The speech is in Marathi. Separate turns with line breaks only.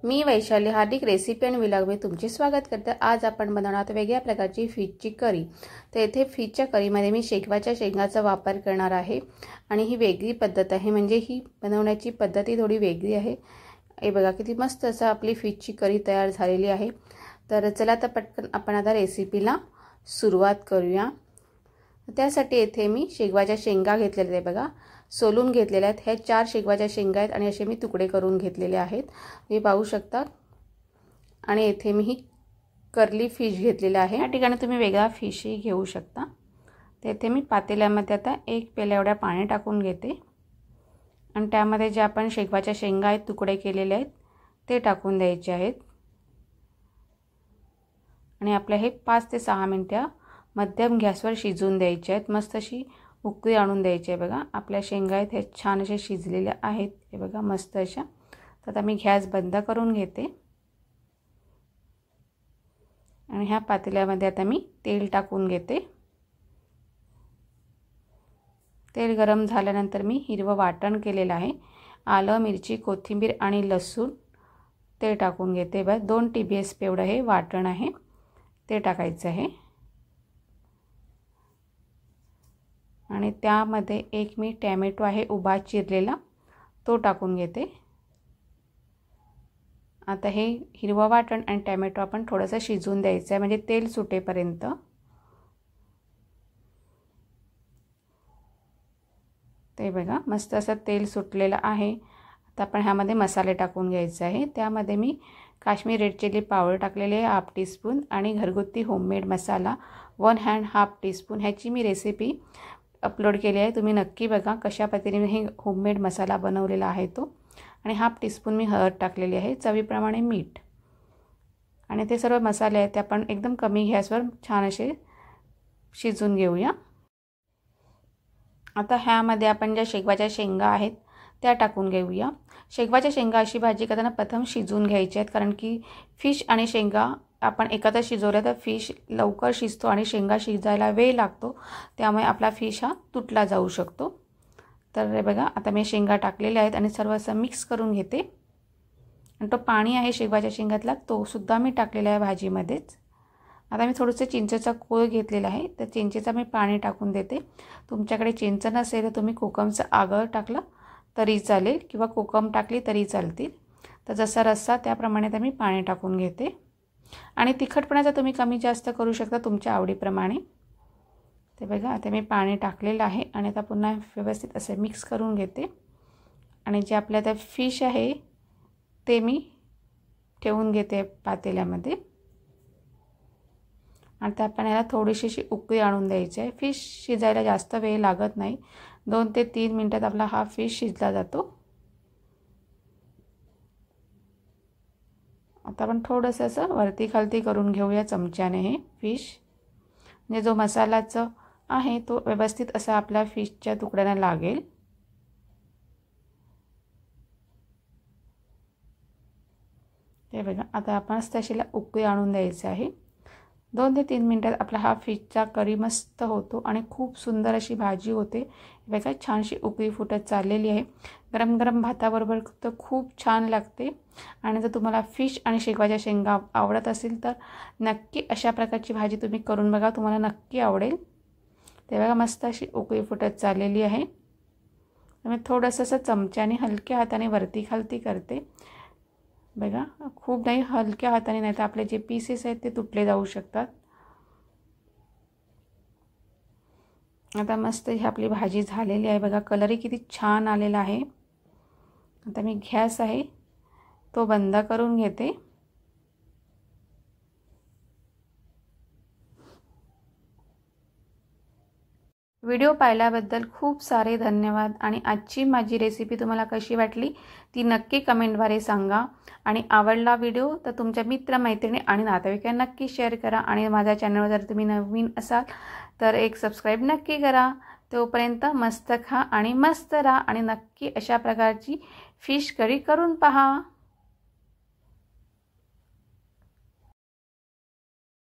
मी वैशाली हार्दिक रेसिपी आणि व्लॉग में तुमचे स्वागत करते। आज आपण बनवणार आहोत वेगळ्या प्रकारची फिशची करी। तर इथे फिशच्या करीमध्ये मी शेकवाच्या शेंगाचा वापर करणार आहे आणि ही वेगळी पद्धत आहे, म्हणजे ही बनवण्याची पद्धत ही थोडी वेगळी आहे। हे बघा किती मस्त असं आपली फिशची करी तयार झालेली आहे। तर चला तर पटकन आपण आता रेसिपीला सुरुवात करूया। त्यासाठी इथे मी शेकवाच्या शेंगा घेतलेल्या आहेत, बघा सोलून घेतलेल्या आहेत। हे 4 शेकवाच्या शेंगा आहेत आणि असे मी तुकडे करून घेतलेले आहेत, तुम्ही पाहू शकता। आणि इथे मी ही कर्ली फिश घेतलेली आहे। या ठिकाणी तुम्ही वेगळा फिशही घेऊ शकता। तर इथे मी पातेल्यामध्ये आता 1 पेला एवढा पाणी टाकून घेते आणि त्यामध्ये जे आपण शेकवाच्या शेंगा आहेत तुकडे केलेले आहेत ते टाकून द्यायचे आहेत आणि आपले हे 5 ते 6 मिनिटे मध्यम गॅसवर शिजवून द्यायचे आहेत। मस्त अशी उकळी आणून द्यायची आहे। बघा आपल्या शेंगा आहेत हे छान असे शिजलेले आहेत, हे बघा मस्त अशा। तर आता मी गॅस बंद करून घेते आणि ह्या पातेल्यामध्ये आता मी तेल टाकून घेते। तेल गरम झाल्यानंतर मी हिरवं वाटण केलेलं आहे, आलं मिरची कोथिंबीर आणि लसूण ते टाकून घेते। बस 2 TBS एवढं हे वाटण आहे ते टाकायचं आहे आणि त्यामध्ये एक मी टोमॅटो आहे उभा चिरलेला तो टाकून घेते। आता हे हिरवा वाटण आणि टोमॅटो आपण थोडंसं शिजवून द्यायचं आहे, म्हणजे तेल सुटेपर्यंत। ते बघा मस्त असं तेल सुटलेलं आहे। आता आपण ह्यामध्ये मसाले टाकून घ्यायचे आहे। त्यामध्ये मी काश्मीरी रेड चिली पावडर टाकलेले आहे 1/2 टीस्पून आणि घरगुती होममेड मसाला 1/2 टीस्पून। ह्याची मी रेसिपी अपलोड केली आहे, तुम्ही नक्की बघा कशा पद्धतीने हे होममेड मसाला बनवलेला आहे तो। आणि 1/2 टीस्पून मी हळद टाकलेली आहे, चवीप्रमाणे मीठ आणि ते सर्व मसाले आहेत ते आपण एकदम कमी गॅसवर छान असे शिजवून घेऊया। आता ह्यामध्ये आपण ज्या शेकवाच्या शेंगा आहेत त्या टाकून घेऊया। शेकवाच्या शेंगा अशी भाजी करताना प्रथम शिजवून घ्यायच्या आहेत, कारण की फिश आणि शेंगा आपण एकत्र शिजवल्या तर फिश लवकर शिजतो आणि शेंगा शिजायला वेळ लागतो, त्यामुळे आपला फिश हा तुटला जाऊ शकतो। तर हे बघा आता मी शेंगा टाकलेल्या आहेत आणि सर्व असं मिक्स करून घेते आणि तो पाणी आहे शेकवाच्या शेंगातला तो सुद्धा मी टाकलेला आहे भाजीमध्येच। आता मी थोडंसं चिंचेचा कोळ घेतलेला आहे, तर चिंचेचा मी पाणी टाकून देते। तुमच्याकडे चिंच नसेल तर तुम्ही कोकमचं आगळ टाकलं तरी चालेल किंवा कोकम टाकली तरी चालतील। तर जसा रस्सा त्याप्रमाणे आता मी पाणी टाकून घेते आणि तिखटपणाचा तुम्ही कमी जास्त करू शकता तुमच्या आवडीप्रमाणे। ते बघा आता मी पाणी टाकलेलं आहे आणि आता पुन्हा व्यवस्थित असे मिक्स करून घेते आणि जे आपल्या आता फिश आहे ते मी ठेवून घेते पातेल्यामध्ये। आता आपण याला थोडीशी अशी उकळी आणून द्यायची आहे। फिश शिजायला जास्त वेळ लागत नाही, 2 ते 3 मिनिटात आपला हा फिश शिजला जातो। आता आपण थोडंसं असं वरती खालती करून घेऊया चमच्याने हे फिश, म्हणजे जो मसालाचं आहे तो व्यवस्थित असा आपल्या फिशच्या तुकड्यांना लागेल। ते बघा आता आपण तशीला उकळी आणून द्यायचं आहे। 2 ते 3 मिनिटात आपला हा फिशचा करी मस्त होतो आणि खूप सुंदर अशी भाजी होते। बघा छानशी उकळी फुटत चाललेली आहे, गरम गरम भाताबरोबर तर खूप छान लागते। आणि जर तुम्हाला फिश आणि शेकवाच्या शेंगा आवडत असेल तर नक्की अशा प्रकारची भाजी तुम्ही करून बघा, तुम्हाला नक्की आवडेल। ते बघा मस्त अशी उकळी फुटत चाललेली आहे, मी थोडंसं असं चमच्याने हलक्या हाताने वरती खालती करते। बघा खूप नाही, हलक्या हाताने, नाही तर आपले जे पीसेस आहेत ते तुटले जाऊ शकतात। आता मस्त ही आपली भाजी झालेली आहे, बघा कलरही किती छान आलेला आहे। आता मी गॅस आहे तो बंद करून घेते। व्हिडिओ पाहिल्याबद्दल खूप सारे धन्यवाद आणि आजची माझी रेसिपी तुम्हाला कशी वाटली ती नक्की कमेंटद्वारे सांगा आणि आवडला व्हिडिओ तर तुमच्या मित्रमैत्रिणी आणि नातेवाईकांना नक्की शेअर करा आणि माझ्या चॅनलवर जर तुम्ही नवीन असाल तर एक सबस्क्राईब नक्की करा। तोपर्यंत मस्त खा आणि मस्त राहा आणि नक्की अशा प्रकारची फिश करी करून पहा।